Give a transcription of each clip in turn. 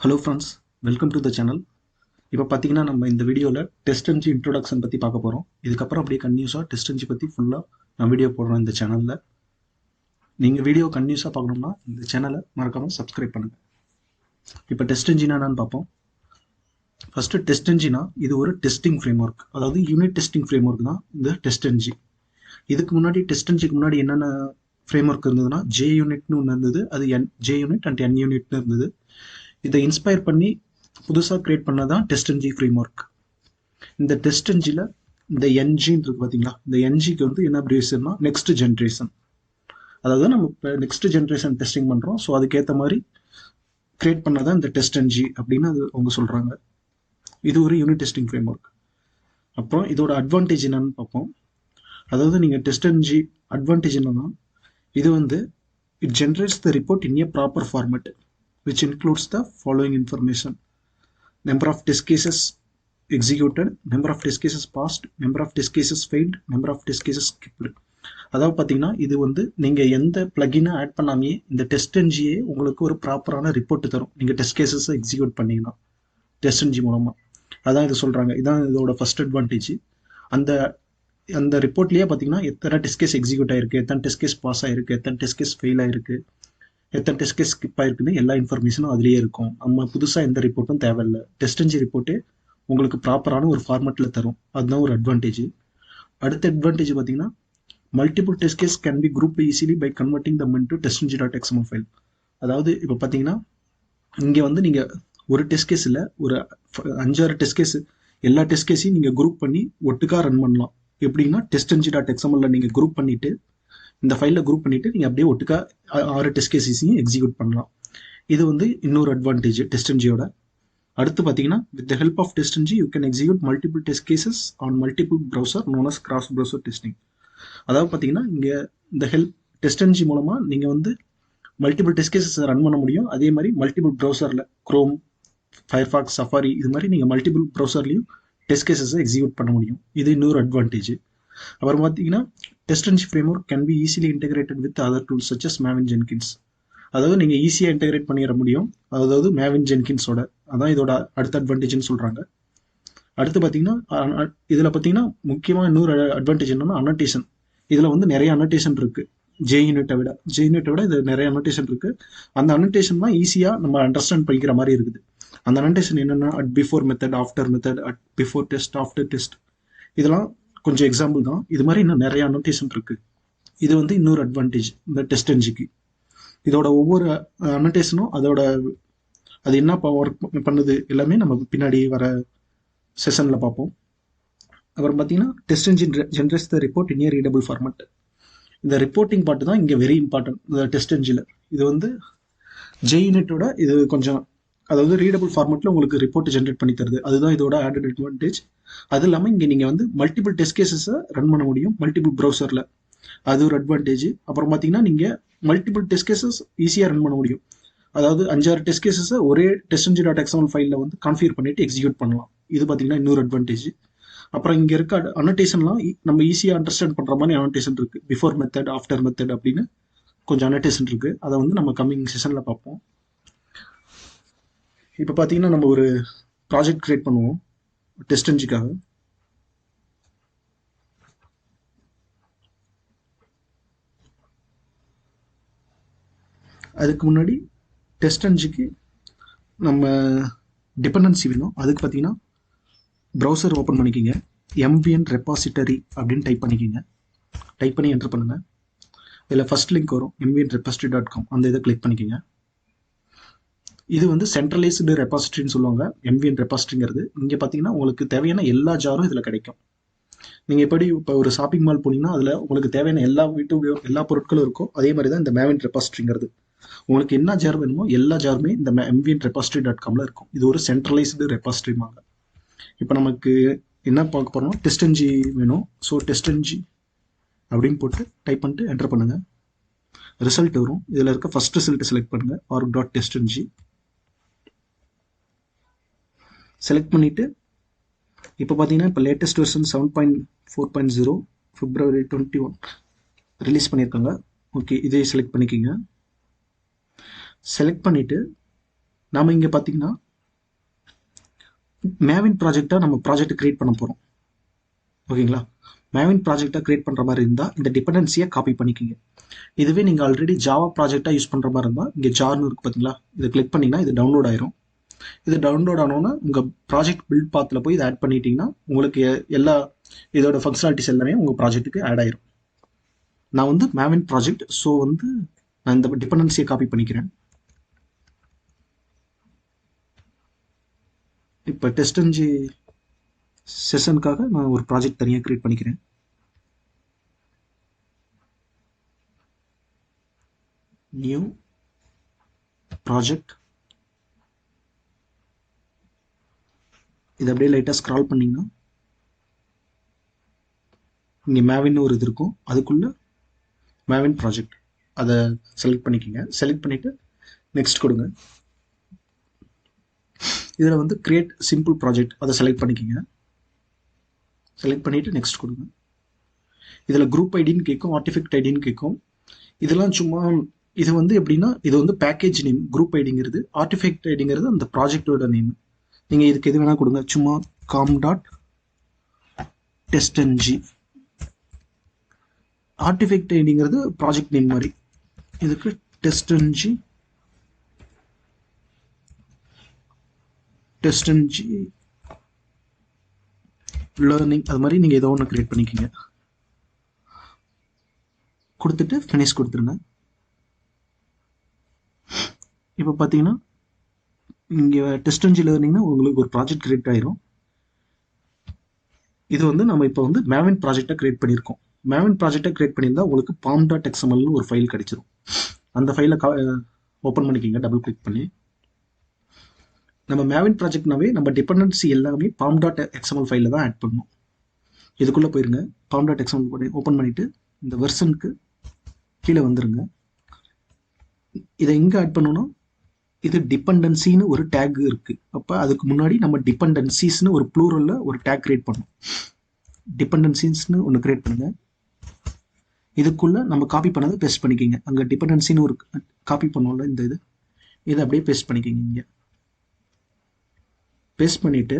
Hello friends, welcome to the channel. இப்போ பார்த்தீங்கன்னா நம்ம இந்த வீடியோவில் TestNG இன்ட்ரோடக்ஷன் பற்றி பார்க்க போகிறோம். இதுக்கப்புறம் அப்படியே கன்டினியூஸாக TestNG பற்றி ஃபுல்லாக நான் வீடியோ போடுறேன் இந்த சேனலில். நீங்கள் வீடியோ கன்டினியூஸாக பார்க்கணும்னா இந்த சேனலை மறக்காமல் சப்ஸ்கிரைப் பண்ணுங்கள். இப்போ TestNGனா என்னன்னு பார்ப்போம். ஃபஸ்ட்டு TestNGனா இது ஒரு டெஸ்டிங் ஃப்ரேம் ஒர்க், அதாவது யூனிட் டெஸ்டிங் ஃப்ரேம் ஒர்க் தான் இந்த TestNG. இதுக்கு முன்னாடி TestNGக்கு முன்னாடி என்னென்ன ஃப்ரேம் ஒர்க் இருந்ததுன்னா JUnitனு ஒன்று இருந்தது, அது JUnit அண்ட் NUnitனு இருந்தது. இதை இன்ஸ்பயர் பண்ணி புதுசாக கிரியேட் பண்ணதான் TestNG ஃப்ரேம் ஒர்க். இந்த TestNGல இந்த என்ஜின்னு இருக்கு பார்த்தீங்களா, இந்த என்ஜிக்கு வந்து என்ன அப்ரிவேஷன்னா நெக்ஸ்ட் ஜென்ரேஷன். அதாவது நம்ம இப்போ நெக்ஸ்ட் ஜென்ரேஷன் டெஸ்டிங் பண்ணுறோம், ஸோ அதுக்கேற்ற மாதிரி கிரியேட் பண்ணதான் இந்த TestNG அப்படின்னு அது அவங்க சொல்கிறாங்க. இது ஒரு யூனிட் டெஸ்டிங் ஃப்ரேம் ஒர்க். அப்புறம் இதோட அட்வான்டேஜ் என்னன்னு பார்ப்போம். அதாவது நீங்கள் TestNG அட்வான்டேஜ் என்னன்னா, இது வந்து it generates the report in a proper format which includes the following information: number of test cases executed, number of test cases passed, number of test cases failed, number of test cases skipped. அதாவது பார்த்தீங்கன்னா இது வந்து நீங்கள் எந்த பிளகினை add பண்ணாமே இந்த TestNGயே உங்களுக்கு ஒரு ப்ராப்பரான ரிப்போர்ட் தரும். நீங்கள் டெஸ்ட் கேசஸை எக்ஸிக்யூட் பண்ணீங்கன்னா TestNG மூலமாக. அதான் இது சொல்கிறாங்க, இதான் இதோட ஃபர்ஸ்ட் அட்வான்டேஜ். அந்த அந்த ரிப்போர்ட்லேயே பார்த்தீங்கன்னா எத்தனை டெஸ்ட் கேஸ் எக்ஸிக்யூட் ஆயிருக்கு, எத்தனை டெஸ்ட் கேஸ் பாஸ் ஆயிருக்கு, எத்தனை டெஸ்ட் கேஸ் ஃபெயில் ஆயிருக்கு, எத்தனை டெஸ்ட் கேஸ் ஸ்கிப் ஆயிருக்குன்னு எல்லா இன்ஃபர்மேஷனும் அதுலேயே இருக்கும். நம்ம புதுசாக எந்த ரிப்போர்ட்டும் தேவையில்லை, TestNG ரிப்போர்ட்டே உங்களுக்கு ப்ராப்பரான ஒரு ஃபார்மேட்டில் தரும். அதுதான் ஒரு அட்வான்டேஜ். அடுத்த அட்வான்டேஜ் பார்த்தீங்கன்னா multiple test case can be group easily by converting them into TestNG.xml file. அதாவது இப்போ பார்த்தீங்கன்னா இங்கே வந்து நீங்கள் ஒரு டெஸ்ட் கேஸ் இல்லை, ஒரு 5-6 டெஸ்ட் கேஸ், எல்லா டெஸ்ட் கேஸையும் நீங்கள் குரூப் பண்ணி ஒட்டுக்காக ரன் பண்ணலாம். எப்படின்னா TestNG.xml நீங்கள் குரூப் பண்ணிவிட்டு இந்த ஃபைலில் குரூப் பண்ணிவிட்டு நீங்கள் அப்படியே ஒட்டுக்கா 6 டெஸ்ட் கேஸையும் எக்ஸிக்யூட் பண்ணலாம். இது வந்து இன்னொரு அட்வான்டேஜ் TestNGயோட. அடுத்து பார்த்தீங்கன்னா with the help of TestNG you can execute multiple test cases on multiple browser known as cross browser testing. அதாவது பார்த்தீங்கன்னா இங்கே இந்த TestNG மூலமாக நீங்கள் வந்து மல்டிபிள் டெஸ்ட் கேசஸ் ரன் பண்ண முடியும். அதே மாதிரி மல்டிபிள் ப்ரௌசரில் குரோம், ஃபயர்ஃபாக்ஸ், சஃபாரி இது மாதிரி நீங்கள் மல்டிபிள் ப்ரௌசர்லையும் டெஸ்ட் கேசஸை எக்ஸிக்யூட் பண்ண முடியும். இது இன்னொரு அட்வான்டேஜ். அப்புறம் பார்த்தீங்கன்னா TestNG framework can be easily integrated with other tools such as Maven Jenkins. அதாவது நீங்கள் ஈஸியாக இன்டெகிரேட் பண்ணிட முடியும், அதாவது Maven Jenkinsோட. அதான் இதோட அடுத்த அட்வான்டேஜ்னு சொல்கிறாங்க. அடுத்து பார்த்தீங்கன்னா இதில் பார்த்தீங்கன்னா முக்கியமாக இன்னொரு அட்வான்டேஜ் என்னன்னா அனோட்டேஷன். இதில் வந்து நிறைய அனோட்டேஷன் இருக்குது. JUnitஐ விட இது நிறைய அனோட்டேஷன் இருக்குது. அந்த அனோட்டேஷன் தான் ஈஸியாக நம்ம அண்டர்ஸ்டாண்ட் பண்ணிக்கிற மாதிரி இருக்குது. அந்த அனோட்டேஷன் என்னென்னா at before method, after method, at before test, after test, இதெல்லாம் கொஞ்சம் எக்ஸாம்பிள் தான். இது மாதிரி இன்னும் நிறைய அனோட்டேஷன் இருக்கு. இது வந்து இன்னொரு அட்வான்டேஜ் இந்த TestNGக்கு. இதோட ஒவ்வொரு அனோட்டேஷனும் அதோட அது என்ன ஒர்க் பண்ணுது எல்லாமே நம்ம பின்னாடி வர செஷன்ல பார்ப்போம். அப்புறம் பார்த்தீங்கன்னா TestNG generates the report in A readable format. இந்த ரிப்போர்ட்டிங் பார்ட் தான் இங்கே வெரி இம்பார்ட்டன்ட் இந்த TestNGல. இது வந்து JUnitஓட இது கொஞ்சம், அதாவது ரீடபிள் ஃபார்மேட்டில் உங்களுக்கு ரிப்போர்ட் ஜென்ரேட் பண்ணி தருது. அதுதான் இதோட ஆடட் அட்வான்டேஜ். அது இல்லாமல் இங்கே நீங்கள் வந்து மல்டிபிள் டெஸ்ட் கேசஸை ரன் பண்ண முடியும் மல்டிபிள் ப்ரௌசரில், அது ஒரு அட்வான்டேஜ். அப்புறம் பார்த்தீங்கன்னா நீங்கள் மல்டிபிள் டெஸ்ட் கேசஸ் ஈஸியாக ரன் பண்ண முடியும். அதாவது 5-6 டெஸ்ட் கேசஸை ஒரே TestNG.xml ஃபைலில் வந்து கான்ஃபிகர் பண்ணிட்டு எக்ஸிக்யூட் பண்ணலாம். இது பார்த்தீங்கன்னா இன்னொரு அட்வான்டேஜ். அப்புறம் இங்கே இருக்க அனோட்டேஷன்லாம் நம்ம ஈஸியாக அண்டர்ஸ்டாண்ட் பண்ணுற மாதிரி அனோட்டேஷன் இருக்குது. பிஃபோர் மெத்தட், ஆஃப்டர் மெத்தட் அப்படின்னு கொஞ்சம் அனோட்டேஷன் இருக்குது. அதை வந்து நம்ம கம்மிங் செஷனில் பார்ப்போம். இப்போ பார்த்தீங்கன்னா நம்ம ஒரு ப்ராஜெக்ட் கிரியேட் பண்ணுவோம் TestNGக்காக. அதுக்கு முன்னாடி TestNGக்கு நம்ம டிபெண்டன்சி வேணும். அதுக்கு பார்த்தீங்கன்னா ப்ரௌசர் ஓப்பன் பண்ணிக்கிங்க, MVN ரெபாசிட்டரி அப்படின்னு டைப் பண்ணிக்கிங்க. டைப் பண்ணி என்டர் பண்ணுங்க. இதில் ஃபர்ஸ்ட் லிங்க் வரும் mvnrepository.com, அந்த இதை கிளிக் பண்ணிக்கிங்க. இது வந்து சென்ட்ரலைஸ்டு ரெபாசிட்டரின்னு சொல்லுவாங்க, MVN ரெபாசிட்டரிங்கிறது. இங்கே பார்த்தீங்கன்னா உங்களுக்கு தேவையான எல்லா ஜாரும் இதில் கிடைக்கும். நீங்கள் எப்படி இப்போ ஒரு ஷாப்பிங் மால் போனீங்கன்னா அதில் உங்களுக்கு தேவையான எல்லா எல்லா பொருட்களும் இருக்கும். அதே மாதிரி தான் இந்த Maven ரெபாசிட்டரிங்கிறது. உங்களுக்கு என்ன ஜார் வேணுமோ எல்லா ஜாருமே இந்த mvnrepository.comல இருக்கும். இது ஒரு சென்ட்ரலைஸ்டு ரெபாசிட்டரிமாங்க. இப்போ நமக்கு என்ன பார்க்க போகிறோம், TestNG வேணும். ஸோ TestNG அப்படின்னு போட்டு டைப் பண்ணிட்டு என்டர் பண்ணுங்க. ரிசல்ட் வரும். இதில் இருக்க ஃபர்ஸ்ட் ரிசல்ட் செலக்ட் பண்ணுங்க, org.testng செலக்ட் பண்ணிவிட்டு இப்போ பார்த்தீங்கன்னா இப்போ லேட்டஸ்ட் வெர்ஷன் 7.4.0 February 21 ரிலீஸ் பண்ணியிருக்காங்க. ஓகே, இதை செலக்ட் பண்ணிக்கிங்க. செலக்ட் பண்ணிவிட்டு நாம இங்கே பார்த்தீங்கன்னா மேவின் ப்ராஜெக்டாக நம்ம ப்ராஜெக்ட் கிரியேட் பண்ண போகிறோம். ஓகேங்களா? மேவின் ப்ராஜெக்டாக கிரியேட் பண்ணுற மாதிரி இருந்தால் இந்த டிபெண்டன்சியை காப்பி பண்ணிக்கிங்க. இதுவே நீங்கள் ஆல்ரெடி ஜாவா ப்ராஜெக்டாக யூஸ் பண்ணுற மாதிரி இருந்தால் இங்கே ஜார்னு இருக்குது பார்த்தீங்களா, இதை கிளிக் பண்ணிங்கன்னா இது டவுன்லோட் ஆயிரும். இது டவுன்லோட் ஆனோன்னா உங்கள் ப்ராஜெக்ட் பில்ட் பாத்தில் போய் இதை ஆட் பண்ணிட்டீங்கன்னா உங்களுக்கு எல்லா இதோட ஃபங்க்ஷனாலிட்டிஸ் எல்லாமே உங்கள் ப்ராஜெக்ட்டுக்கு ஆட் ஆயிரும். நான் வந்து மேவின் ப்ராஜெக்ட், ஸோ வந்து நான் இந்த டிபெண்டன்சியை காப்பி பண்ணிக்கிறேன். இப்போ டெஸ்டன்ஜி செஷனுக்காக நான் ஒரு ப்ராஜெக்ட் தனியாக கிரியேட் பண்ணிக்கிறேன். New project. இது அப்படியே லைட்டாக ஸ்க்ரால் பண்ணிங்கன்னா இங்கே மேவின்னு ஒரு இது இருக்கும், அதுக்குள்ளே மேவின் ப்ராஜெக்ட் அதை செலக்ட் பண்ணிக்கோங்க. செலக்ட் பண்ணிவிட்டு நெக்ஸ்ட் கொடுங்க. இதில் வந்து கிரியேட் சிம்பிள் ப்ராஜெக்ட் அதை செலக்ட் பண்ணிக்கோங்க. செலக்ட் பண்ணிவிட்டு நெக்ஸ்ட் கொடுங்க. இதில் குரூப் ஐடின்னு கேட்கும், ஆர்டிஃபெக்ட் ஐடின்னு கேட்கும். இதெல்லாம் சும்மா இது வந்து எப்படின்னா இது வந்து பேக்கேஜ் நேம், குரூப் ஐடிங்கிறது, ஆர்டிஃபெக்ட் ஐடிங்கிறது அந்த ப்ராஜெக்டோட நேம். நீங்கள் இதுக்கு எது வேணால் கொடுங்க. சும்மா com.testng. ஆர்டிஃபெக்ட் ஐடிங்கிறது ப்ராஜெக்ட் நேம் மாதிரி. இதுக்கு TestNG லேர்னிங் அது மாதிரி நீங்கள் ஏதோ ஒன்று கிரியேட் பண்ணிக்கிங்க. கொடுத்துட்டு ஃபினிஷ் கொடுத்துருங்க. இப்போ பார்த்தீங்கன்னா இங்கே TestNG லேர்னிங்னா உங்களுக்கு ஒரு ப்ராஜெக்ட் கிரியேட் ஆயிரும். இது வந்து நம்ம இப்போ வந்து மேவின் ப்ராஜெக்டாக கிரியேட் பண்ணியிருக்கோம். மேவின் ப்ராஜெக்டாக கிரியேட் பண்ணியிருந்தா உங்களுக்கு pom.xmlனு ஒரு ஃபைல் கிடைச்சிரும். அந்த ஃபைலை ஓப்பன் பண்ணிக்கிங்க டபுள் கிளிக் பண்ணி. நம்ம மேவின் ப்ராஜெக்ட்னாவே நம்ம டிபெண்டன்சி எல்லாமே pom.xml ஃபைலில் தான் ஆட் பண்ணணும். இதுக்குள்ளே போயிருங்க. pom.xml ஓப்பன் பண்ணிவிட்டு இந்த வெர்ஷனுக்கு கீழே வந்துருங்க. இதை எங்கே ஆட் பண்ணணும்? இது டிபெண்டன்சின்னு ஒரு டேக் இருக்கு. அப்போ அதுக்கு முன்னாடி நம்ம டிபெண்டன்சிஸ்னு ஒரு ப்ளூரல்ல ஒரு டேக் கிரியேட் பண்ணணும். டிபெண்டன்சிஸ்னு ஒன்று கிரியேட் பண்ணுங்க. இதுக்குள்ள நம்ம காப்பி பண்ணதை பேஸ்ட் பண்ணிக்கிங்க. அங்கே டிபெண்டன்சின்னு ஒரு காப்பி பண்ணுவோம்ல, இந்த இதை அப்படியே பேஸ்ட் பண்ணிக்கிங்க. இங்கே பேஸ்ட் பண்ணிட்டு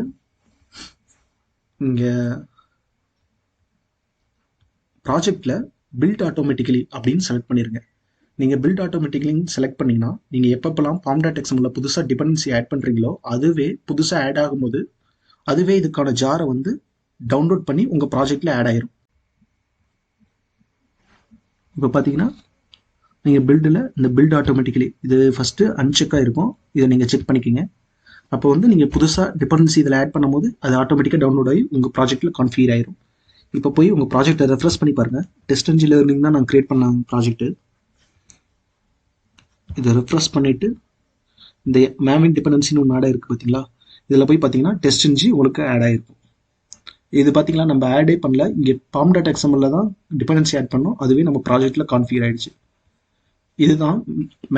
இங்கே ப்ராஜெக்ட்ல பில்ட் ஆட்டோமேட்டிக்கலி அப்படின்னு செலக்ட் பண்ணிருங்க. நீங்கள் பில்ட் ஆட்டோமேட்டிக்கலி செலக்ட் பண்ணிங்கன்னா நீங்கள் எப்பப்பெல்லாம் pom.xml புதுசாக டிபெண்டன்சி ஆட் பண்ணுறீங்களோ அதுவே புதுசாக ஆட் ஆகும்போது அதுவே இதுக்கான ஜாரை வந்து டவுன்லோட் பண்ணி உங்கள் ப்ராஜெக்டில் ஆட் ஆயிரும். இப்போ பார்த்தீங்கன்னா நீங்கள் பில்டில் இந்த பில்ட் ஆட்டோமேட்டிக்கலி இது ஃபஸ்ட்டு அன்செக்காக இருக்கும். இதை நீங்கள் செக் பண்ணிக்கிங்க. அப்போ வந்து நீங்கள் புதுசாக டிபெண்டன்சி இதில் ஆட் பண்ணும்போது அது ஆட்டோமேட்டிக்காக டவுன்லோட் ஆகி உங்கள் ப்ராஜெக்ட்டில் கான்ஃபிகர் ஆயிரும். இப்போ போய் உங்கள் ப்ராஜெக்டை ரெஃப்ரெஷ் பண்ணி பாருங்கள். TestNG லேர்னிங் தான் நான் கிரியேட் பண்ண ப்ராஜெக்ட்டு. இதை ரெஃப்ரெஷ் பண்ணிவிட்டு இந்த மேவின் டிபெண்டன்சின்னு ஒன்று ஆட் ஆகிருக்கு பார்த்தீங்களா, இதில் போய் பார்த்தீங்கன்னா TestNG உங்களுக்கு ஆட் ஆகிருக்கும். இது பார்த்தீங்களா நம்ம ஆடே பண்ணல, இங்கே pom.xml தான் டிபெண்டன்சி ஆட் பண்ணோம், அதுவே நம்ம ப்ராஜெக்டில் கான்ஃபிகர் ஆகிடுச்சு. இதுதான்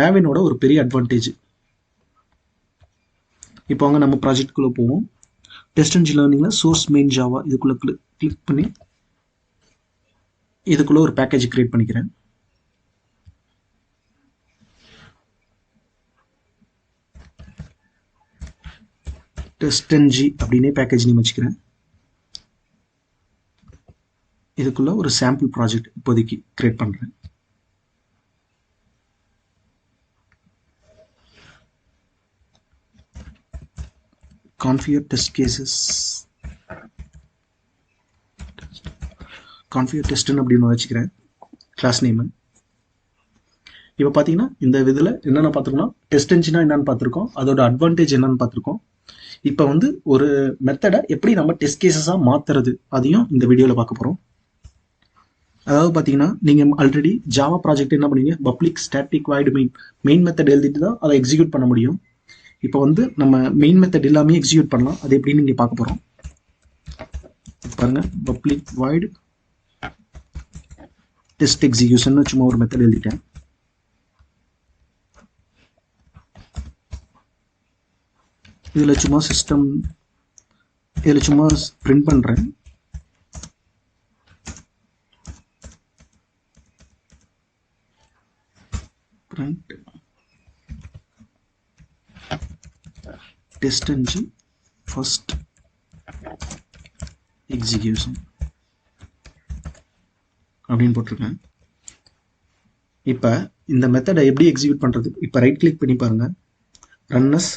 மேவினோட ஒரு பெரிய அட்வான்டேஜ். இப்போ அவங்க நம்ம ப்ராஜெக்ட்குள்ளே போவோம். TestNG லேர்னிங்கில் சோர்ஸ் மெயின் ஜாவா இதுக்குள்ளே கிளிக் பண்ணி இதுக்குள்ளே ஒரு பேக்கேஜ் கிரியேட் பண்ணிக்கிறேன். TestNG அப்படின்னே பேக்கேஜ் நேம் வச்சுக்கிறேன். இதுக்குள்ள ஒரு சாம்பிள் ப்ராஜெக்ட் இப்போதைக்கு கிரியேட் பண்ணுறேன். கான்ஃபிகர் டெஸ்ட் கேசஸ், கான்ஃபிகர் டெஸ்ட்னு அப்படின்னு வச்சுக்கிறேன் கிளாஸ் நேமு. இப்போ பார்த்தீங்கன்னா இந்த இதில் என்னென்ன பார்த்துருக்கோம்னா TestNGனா என்னென்னு பார்த்துருக்கோம், அதோட அட்வான்டேஜ் என்னென்னு பார்த்துருக்கோம். இப்போ வந்து ஒரு மெத்தடை எப்படி நம்ம டெஸ்ட் கேசஸாக மாற்றுறது அதையும் இந்த வீடியோவில் பார்க்க போகிறோம். அதாவது பார்த்தீங்கன்னா நீங்கள் ஆல்ரெடி ஜாவா ப்ராஜெக்ட் என்ன பண்ணுவீங்க, public static void main method எழுதிட்டு தான் அதை எக்ஸிக்யூட் பண்ண முடியும். இப்போ வந்து நம்ம மெயின் மெத்தட் எல்லாமே எக்ஸிக்யூட் பண்ணலாம். அது எப்படின்னு நீங்கள் பார்க்க போகிறோம். பாருங்கள், பப்ளிக் வாய்டு டெஸ்ட் எக்ஸிக்யூஷன் சும்மா ஒரு மெத்தட் எழுதிட்டேன். இதில் சும்மா சிஸ்டம் இதில் சும்மா பிரிண்ட் பண்ணுறேன். print TestNG first execution அப்படின்னு போட்டிருக்கேன். இப்போ இந்த மெத்தடை எப்படி எக்ஸிக்யூட் பண்ணுறது? இப்போ ரைட் கிளிக் பண்ணி பாருங்க, ரன் அஸ்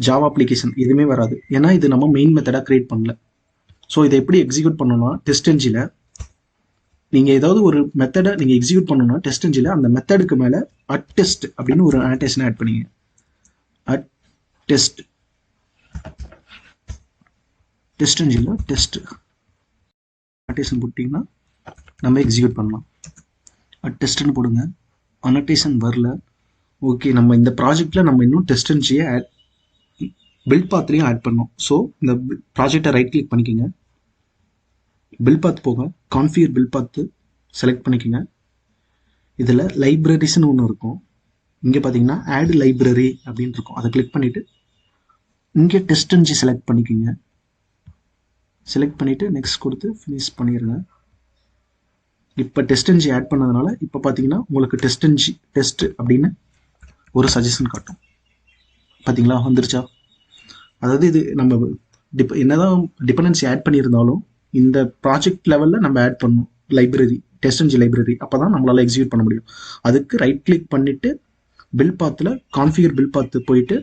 ஜாவா அப்ளிகேஷன் எதுவுமே வராது, ஏன்னா இது நம்ம மெயின் மெத்தடாக கிரியேட் பண்ணல. ஸோ இதை எப்படி எக்ஸிக்யூட் பண்ணணும்னா, TestNGல நீங்கள் ஏதாவது ஒரு மெத்தடை நீங்கள் எக்ஸிக்யூட் பண்ணணும்னா TestNGல அந்த மெத்தடுக்கு மேலே @test அப்படின்னு ஒரு அனோட்டேஷன் ஆட் பண்ணிங்க. @test TestNGல டெஸ்ட் அனோட்டேஷன் போட்டிங்கன்னா நம்ம எக்ஸிக்யூட் பண்ணலாம். @testன்னு போடுங்க. அனோட்டேஷன் வரல, ஓகே. நம்ம இந்த ப்ராஜெக்டில் நம்ம இன்னும் TestNGயை ஆட் பில்ட் பாத்லையும் ஆட் பண்ணோம். ஸோ இந்த ப்ராஜெக்டை ரைட் கிளிக் பண்ணிக்கோங்க, பில்ட் பாத் போக கான்ஃபிகர் பில்ட் பாத்து செலக்ட் பண்ணிக்கோங்க. இதில் லைப்ரரிஸ்ன்னு ஒன்று இருக்கும். இங்கே பார்த்தீங்கன்னா ஆட் லைப்ரரி அப்படின்னு இருக்கும். அதை கிளிக் பண்ணிவிட்டு இங்கே TestNG செலக்ட் பண்ணிக்கோங்க. செலக்ட் பண்ணிவிட்டு நெக்ஸ்ட் கொடுத்து ஃபினிஷ் பண்ணிடுங்க. இப்போ TestNG ஆட் பண்ணதுனால இப்போ பார்த்தீங்கன்னா உங்களுக்கு TestNG டெஸ்ட் அப்படின்னு ஒரு சஜஷன் காட்டும். பார்த்தீங்களா, வந்துருச்சா? அதாவது இது நம்ம என்னதான் டிபெண்டன்சி ஆட் பண்ணியிருந்தாலும் இந்த ப்ராஜெக்ட் லெவலில் நம்ம ஆட் பண்ணணும் லைப்ரரி, TestNG லைப்ரரி. அப்போ தான் நம்மளால் எக்ஸிக்யூட் பண்ண முடியும். அதுக்கு ரைட் கிளிக் பண்ணிவிட்டு பில் பாத்தில் கான்ஃபிகர் பில் பாத்து போயிட்டு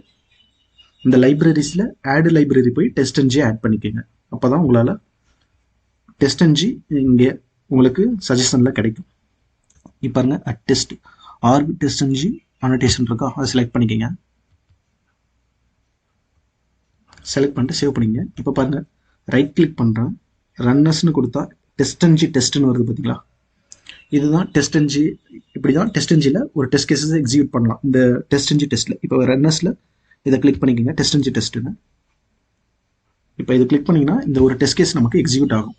இந்த லைப்ரரிஸில் ஆட் லைப்ரரி போய் TestNG ஆட் பண்ணிக்கோங்க. அப்போ தான் உங்களால் TestNG இங்கே உங்களுக்கு சஜஷனில் கிடைக்கும். இப்போ பாருங்க, @test ஆர்க் TestNG அனோட்டேஷன் இருக்கா, அதை செலக்ட் பண்ணிக்கோங்க. செலக்ட் பண்ணிட்டு சேவ் பண்ணிங்க. இப்போ பாருங்க, ரைட் கிளிக் பண்ணுறேன், ரன்னர்ஸ்னு கொடுத்தா TestNG டெஸ்ட்னு வருது பார்த்தீங்களா? இதுதான் TestNG. இப்படி தான் TestNGல ஒரு டெஸ்ட் கேஸஸ் எக்ஸிக்யூட் பண்ணலாம் இந்த TestNG டெஸ்ட்டில். இப்போ ரன்னர்ஸில் இதை கிளிக் பண்ணிக்கோங்க, TestNG டெஸ்ட்டுன்னு. இப்போ இது கிளிக் பண்ணிங்கன்னா இந்த ஒரு டெஸ்ட் கேஸ் நமக்கு எக்ஸிக்யூட் ஆகும்.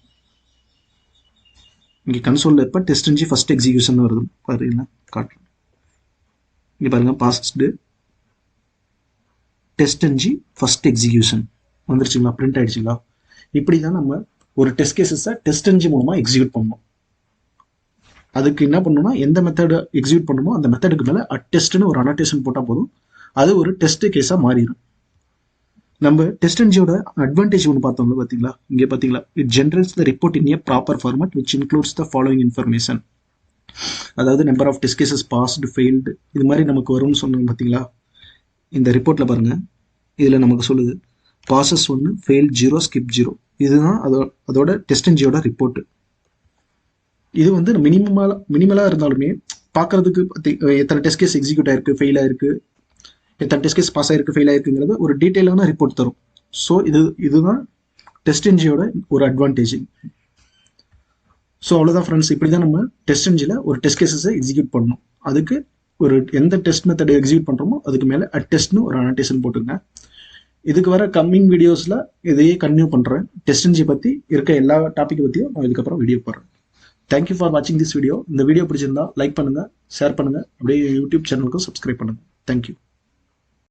இங்கே கன்சோலில் இப்போ TestNG ஃபர்ஸ்ட் எக்ஸிக்யூஷன் வருது பாருங்க, காட்டுறேன். இங்கே பாருங்கள், பாஸ்டு TestNG ஃபர்ஸ்ட் எக்ஸிக்யூஷன் வந்துருச்சுங்களா, பிரிண்ட் ஆயிடுச்சுங்களா? இப்படி தான் நம்ம ஒரு டெஸ்ட் கேஸஸை TestNG மூலமாக எக்ஸிக்யூட் பண்ணணும். அதுக்கு என்ன பண்ணணும்னா, எந்த மெத்தடை எக்ஸிக்யூட் பண்ணணுமோ அந்த மெத்தடுக்கு மேலே @testன்னு ஒரு அனோட்டேஷன் போட்டால் போதும், அது ஒரு டெஸ்ட் கேஸாக மாறிடும். நம்ம TestNGயோட அட்வான்டேஜ் ஒன்று பார்த்தோம்ல, பார்த்தீங்களா? இங்கே பார்த்தீங்களா, it generates the report in a proper format which includes the following information. அதாவது number of test cases passed, failed, இது மாதிரி நமக்கு வரும்னு சொன்னோம் பார்த்தீங்களா? இந்த ரிப்போர்ட்டில் பாருங்கள், இதில் நமக்கு சொல்லுது பாசஸ் 1, ஃபெயில் 0, ஸ்கிப் 0. இதுதான் அதோட TestNGயோட ரிப்போர்ட்டு. இது வந்து மினிமலாக இருந்தாலுமே பார்க்கறதுக்கு எத்தனை டெஸ்ட் கேஸ் எக்ஸிக்யூட் ஆயிருக்கு, ஃபெயில் ஆயிருக்கு, எத்தனை டெஸ்ட் கேஸ் பாஸ் ஆயிருக்கு, ஃபெயில் ஆயிருக்குங்கிறது ஒரு டீட்டெயிலான ரிப்போர்ட் தரும். ஸோ இதுதான் TestNGயோட ஒரு அட்வான்டேஜ். ஸோ அவ்வளோதான் ஃப்ரெண்ட்ஸ், இப்படி தான் நம்ம TestNGல ஒரு டெஸ்ட் கேஸஸை எக்ஸிக்யூட் பண்ணணும். அதுக்கு ஒரு எந்த டெஸ்ட் மெத்தட் எக்ஸிக்யூட் பண்ணுறோமோ அதுக்கு மேலே @testன்னு ஒரு அனோட்டேஷன் போட்டுங்க. இதுக்கு வர கம்மிங் வீடியோஸில் இதையே கண்டினியூ பண்ணுறேன். TestNG பற்றி இருக்க எல்லா டாப்பிக்கை பற்றியும் நான் இதுக்கப்புறம் வீடியோ போடுறேன். தேங்க்யூ ஃபார் வாட்சிங் திஸ் வீடியோ. இந்த வீடியோ பிடிச்சிருந்தா லைக் பண்ணுங்கள், ஷேர் பண்ணுங்கள், அப்படியே யூடியூப் சேனலுக்கும் சப்ஸ்கிரைப் பண்ணுங்கள். தேங்க்யூ.